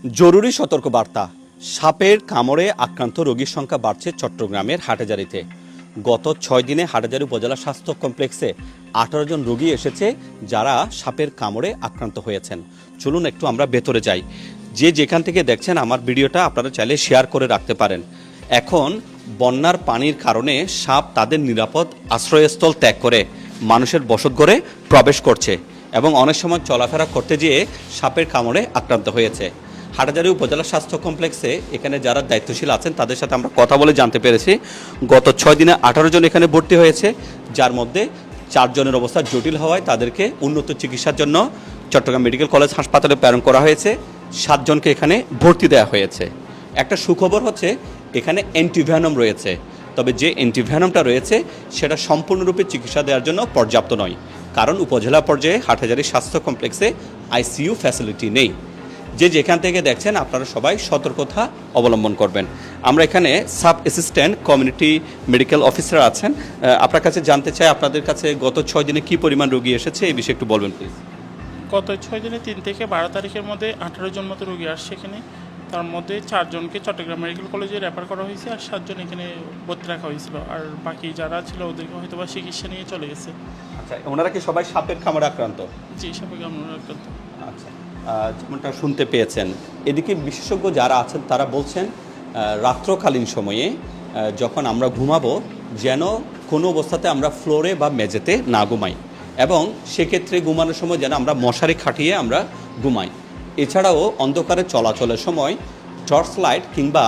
জরুরি সতর্কবার্তা। সাপের কামড়ে আক্রান্ত রোগীর সংখ্যা বাড়ছে চট্টগ্রামের হাটহাজারীতে। গত 6 দিনে হাটহাজারী উপজেলা স্বাস্থ্য কমপ্লেক্সে 18 জন রোগী এসেছে যারা সাপের কামড়ে আক্রান্ত হয়েছেন। চলুন একটু আমরা ভেতরে যাই। যে যেখান থেকে দেখছেন আমার ভিডিওটা আপনারা চাইলে শেয়ার করে রাখতে পারেন। এখন বন্যার পানির কারণে সাপ তাদের নিরাপদ আশ্রয়স্থল ত্যাগ করে মানুষের বসতঘরে প্রবেশ করছে এবং অনেক সময় চলাফেরা করতে গিয়ে সাপের কামড়ে আক্রান্ত হয়েছে। হাটহাজারী উপজেলা স্বাস্থ্য কমপ্লেক্সে এখানে যারা দায়িত্বশীল আছেন তাদের সাথে আমরা কথা বলে জানতে পেরেছি গত 6 দিনে 18 জন এখানে ভর্তি হয়েছে, যার মধ্যে 4 জনের অবস্থা জটিল হওয়ায় তাদেরকে উন্নত চিকিৎসার জন্য চট্টগ্রাম মেডিকেল কলেজ হাসপাতালে প্রেরণ করা হয়েছে। 7 জনকে এখানে ভর্তি দেওয়া হয়েছে। একটা সুখবর হচ্ছে এখানে অ্যান্টিভেনম রয়েছে, তবে যে অ্যান্টিভেনমটা রয়েছে সেটা সম্পূর্ণরূপে চিকিৎসা দেওয়ার জন্য পর্যাপ্ত নয়, কারণ উপজেলা পর্যায়ে হাটহাজারী স্বাস্থ্য কমপ্লেক্সে আইসিইউ ফ্যাসিলিটি নেই। যে যেখান থেকে দেখছেন আপনারা সবাই সতর্কতা অবলম্বন করবেন। আমরা এখানে sub assistant community medical officer আছেন, আপনার কাছে জানতে চাই আপনাদের কাছে গত 6 দিনে কী পরিমাণ রোগী এসেছে এই বিষয়ে একটু বলবেন প্লিজ। গত 6 দিনে 3 থেকে 12 তারিখের মধ্যে 18 জন মতো রোগী আসছে এখানে। তার মধ্যে 4 জনকে চট্টগ্রাম মেডিকেল কলেজে রেফার করা হয়েছে আর 7 জন এখানে ভর্তি রাখা হয়েছিল, আর বাকি যারা ছিল ওদেরকে হয়তো বা চিকিৎসা নিয়ে চলে গেছে। আচ্ছা, ওনারা কি সবাই সাপের কামড়ে আক্রান্ত? জি, সবাই আমরা আক্রান্ত। আচ্ছা, যেমনটা শুনতে পেয়েছেন, এদিকে বিশেষজ্ঞ যারা আছেন তারা বলছেন রাত্রকালীন সময়ে যখন আমরা ঘুমাবো যেন কোনো অবস্থাতে আমরা ফ্লোরে বা মেঝেতে না ঘুমাই, এবং সেক্ষেত্রে ঘুমানোর সময় যেন আমরা মশারি খাটিয়ে আমরা ঘুমাই। এছাড়াও অন্ধকারে চলাচলের সময় টর্চ লাইট কিংবা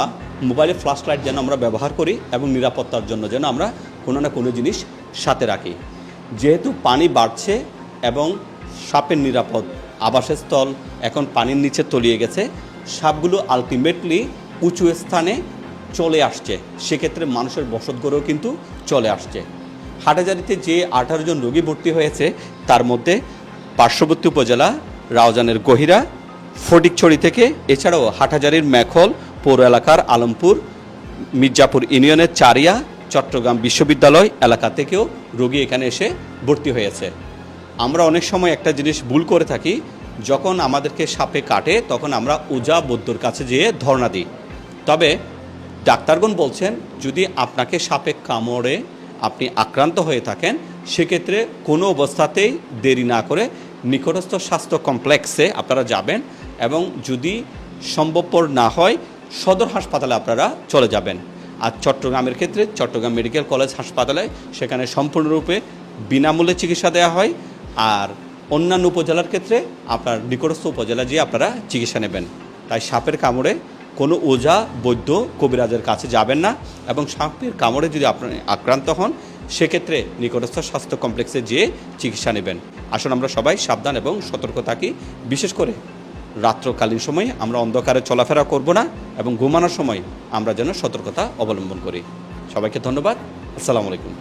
মোবাইলে ফ্ল্যাশ লাইট যেন আমরা ব্যবহার করি এবং নিরাপত্তার জন্য যেন আমরা কোনো না কোনো জিনিস সাথে রাখি। যেহেতু পানি বাড়ছে এবং সাপের নিরাপদ আবাসস্থল এখন পানির নিচে তলিয়ে গেছে, সাপগুলো আলটিমেটলি উঁচু স্থানে চলে আসছে, সেক্ষেত্রে মানুষের বসতঘরেও কিন্তু চলে আসছে। হাটহাজারীতে যে 18 জন রোগী ভর্তি হয়েছে তার মধ্যে পার্শ্ববর্তী উপজেলা রাউজানের গহিরা, ফটিকছড়ি থেকে, এছাড়াও হাটহাজারীর মেখল পৌর এলাকার আলমপুর, মির্জাপুর ইউনিয়নের চারিয়া, চট্টগ্রাম বিশ্ববিদ্যালয় এলাকা থেকেও রোগী এখানে এসে ভর্তি হয়েছে। আমরা অনেক সময় একটা জিনিস ভুল করে থাকি, যখন আমাদেরকে সাপে কাটে তখন আমরা ওঝা বৈদ্যর কাছে যেয়ে ধর্ণা দিই। তবে ডাক্তারগণ বলছেন যদি আপনাকে সাপে কামড়ে আপনি আক্রান্ত হয়ে থাকেন সেক্ষেত্রে কোনো অবস্থাতেই দেরি না করে নিকটস্থ স্বাস্থ্য কমপ্লেক্সে আপনারা যাবেন, এবং যদি সম্ভবপর না হয় সদর হাসপাতালে আপনারা চলে যাবেন। আর চট্টগ্রামের ক্ষেত্রে চট্টগ্রাম মেডিকেল কলেজ হাসপাতালে সেখানে সম্পূর্ণরূপে বিনামূল্যে চিকিৎসা দেওয়া হয়, আর অন্যান্য উপজেলার ক্ষেত্রে আপনার নিকটস্থ উপজেলা যেয়ে আপনারা চিকিৎসা নেবেন। তাই সাপের কামড়ে কোনো ওঝা বৈদ্য কবিরাজের কাছে যাবেন না, এবং সাপের কামড়ে যদি আপনি আক্রান্ত হন সেক্ষেত্রে নিকটস্থ স্বাস্থ্য কমপ্লেক্সে যেয়ে চিকিৎসা নেবেন। আসুন আমরা সবাই সাবধান এবং সতর্ক থাকি, বিশেষ করে রাত্রকালীন সময়ে আমরা অন্ধকারে চলাফেরা করব না এবং ঘুমানোর সময় আমরা যেন সতর্কতা অবলম্বন করি। সবাইকে ধন্যবাদ। আসসালামু আলাইকুম।